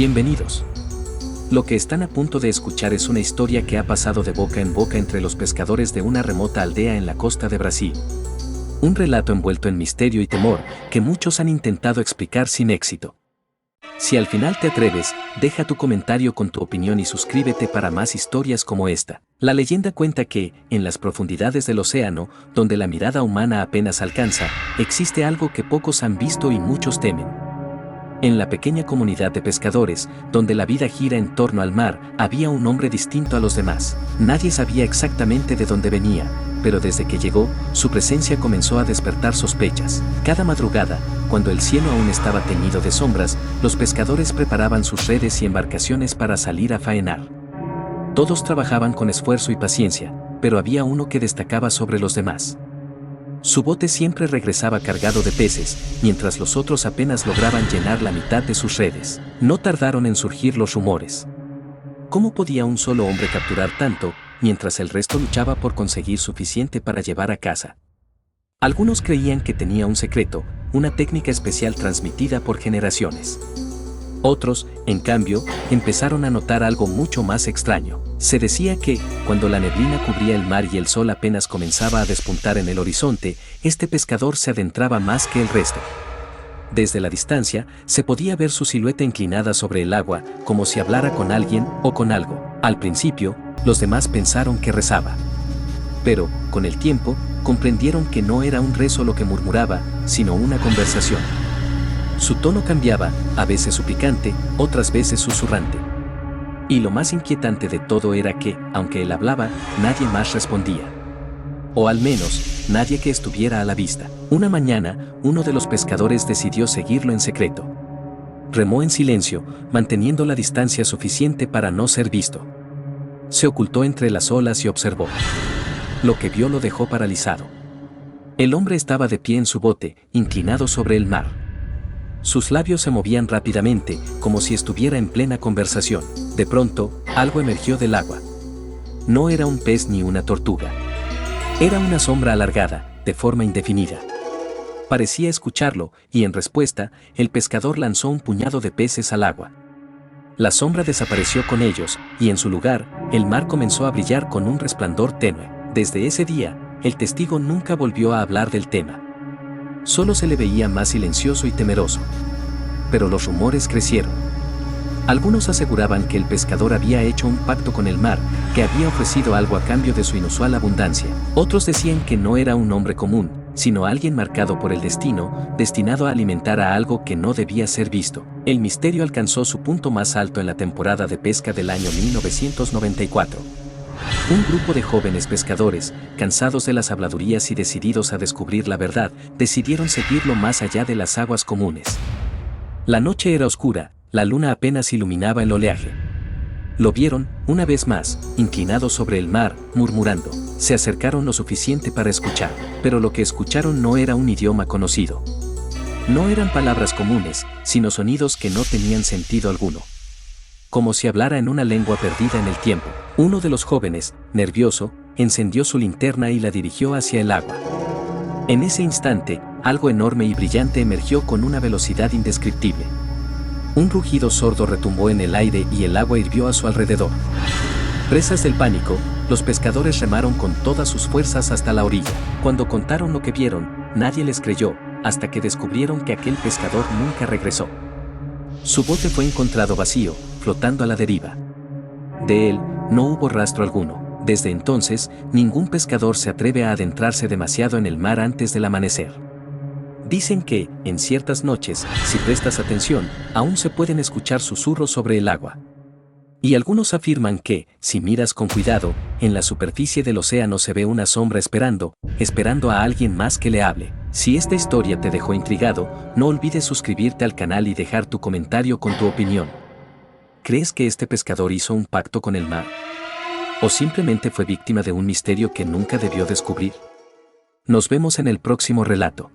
Bienvenidos. Lo que están a punto de escuchar es una historia que ha pasado de boca en boca entre los pescadores de una remota aldea en la costa de Brasil. Un relato envuelto en misterio y temor que muchos han intentado explicar sin éxito. Si al final te atreves, deja tu comentario con tu opinión y suscríbete para más historias como esta. La leyenda cuenta que, en las profundidades del océano, donde la mirada humana apenas alcanza, existe algo que pocos han visto y muchos temen. En la pequeña comunidad de pescadores, donde la vida gira en torno al mar, había un hombre distinto a los demás. Nadie sabía exactamente de dónde venía, pero desde que llegó, su presencia comenzó a despertar sospechas. Cada madrugada, cuando el cielo aún estaba teñido de sombras, los pescadores preparaban sus redes y embarcaciones para salir a faenar. Todos trabajaban con esfuerzo y paciencia, pero había uno que destacaba sobre los demás. Su bote siempre regresaba cargado de peces, mientras los otros apenas lograban llenar la mitad de sus redes. No tardaron en surgir los rumores. ¿Cómo podía un solo hombre capturar tanto, mientras el resto luchaba por conseguir suficiente para llevar a casa? Algunos creían que tenía un secreto, una técnica especial transmitida por generaciones. Otros, en cambio, empezaron a notar algo mucho más extraño. Se decía que, cuando la neblina cubría el mar y el sol apenas comenzaba a despuntar en el horizonte, este pescador se adentraba más que el resto. Desde la distancia, se podía ver su silueta inclinada sobre el agua, como si hablara con alguien o con algo. Al principio, los demás pensaron que rezaba. Pero, con el tiempo, comprendieron que no era un rezo lo que murmuraba, sino una conversación. Su tono cambiaba, a veces suplicante, otras veces susurrante. Y lo más inquietante de todo era que, aunque él hablaba, nadie más respondía. O al menos, nadie que estuviera a la vista. Una mañana, uno de los pescadores decidió seguirlo en secreto. Remó en silencio, manteniendo la distancia suficiente para no ser visto. Se ocultó entre las olas y observó. Lo que vio lo dejó paralizado. El hombre estaba de pie en su bote, inclinado sobre el mar. Sus labios se movían rápidamente, como si estuviera en plena conversación. De pronto, algo emergió del agua. No era un pez ni una tortuga. Era una sombra alargada, de forma indefinida. Parecía escucharlo, y en respuesta, el pescador lanzó un puñado de peces al agua. La sombra desapareció con ellos, y en su lugar, el mar comenzó a brillar con un resplandor tenue. Desde ese día, el testigo nunca volvió a hablar del tema. Solo se le veía más silencioso y temeroso. Pero los rumores crecieron. Algunos aseguraban que el pescador había hecho un pacto con el mar, que había ofrecido algo a cambio de su inusual abundancia. Otros decían que no era un hombre común, sino alguien marcado por el destino, destinado a alimentar a algo que no debía ser visto. El misterio alcanzó su punto más alto en la temporada de pesca del año 1994. Un grupo de jóvenes pescadores, cansados de las habladurías y decididos a descubrir la verdad, decidieron seguirlo más allá de las aguas comunes. La noche era oscura, la luna apenas iluminaba el oleaje. Lo vieron, una vez más, inclinado sobre el mar, murmurando. Se acercaron lo suficiente para escuchar, pero lo que escucharon no era un idioma conocido. No eran palabras comunes, sino sonidos que no tenían sentido alguno. Como si hablara en una lengua perdida en el tiempo. Uno de los jóvenes, nervioso, encendió su linterna y la dirigió hacia el agua. En ese instante, algo enorme y brillante emergió con una velocidad indescriptible. Un rugido sordo retumbó en el aire y el agua hirvió a su alrededor. Presas del pánico, los pescadores remaron con todas sus fuerzas hasta la orilla. Cuando contaron lo que vieron, nadie les creyó, hasta que descubrieron que aquel pescador nunca regresó. Su bote fue encontrado vacío, flotando a la deriva. De él, no hubo rastro alguno. Desde entonces, ningún pescador se atreve a adentrarse demasiado en el mar antes del amanecer. Dicen que, en ciertas noches, si prestas atención, aún se pueden escuchar susurros sobre el agua. Y algunos afirman que, si miras con cuidado, en la superficie del océano se ve una sombra esperando a alguien más que le hable. Si esta historia te dejó intrigado, no olvides suscribirte al canal y dejar tu comentario con tu opinión. ¿Crees que este pescador hizo un pacto con el mar? ¿O simplemente fue víctima de un misterio que nunca debió descubrir? Nos vemos en el próximo relato.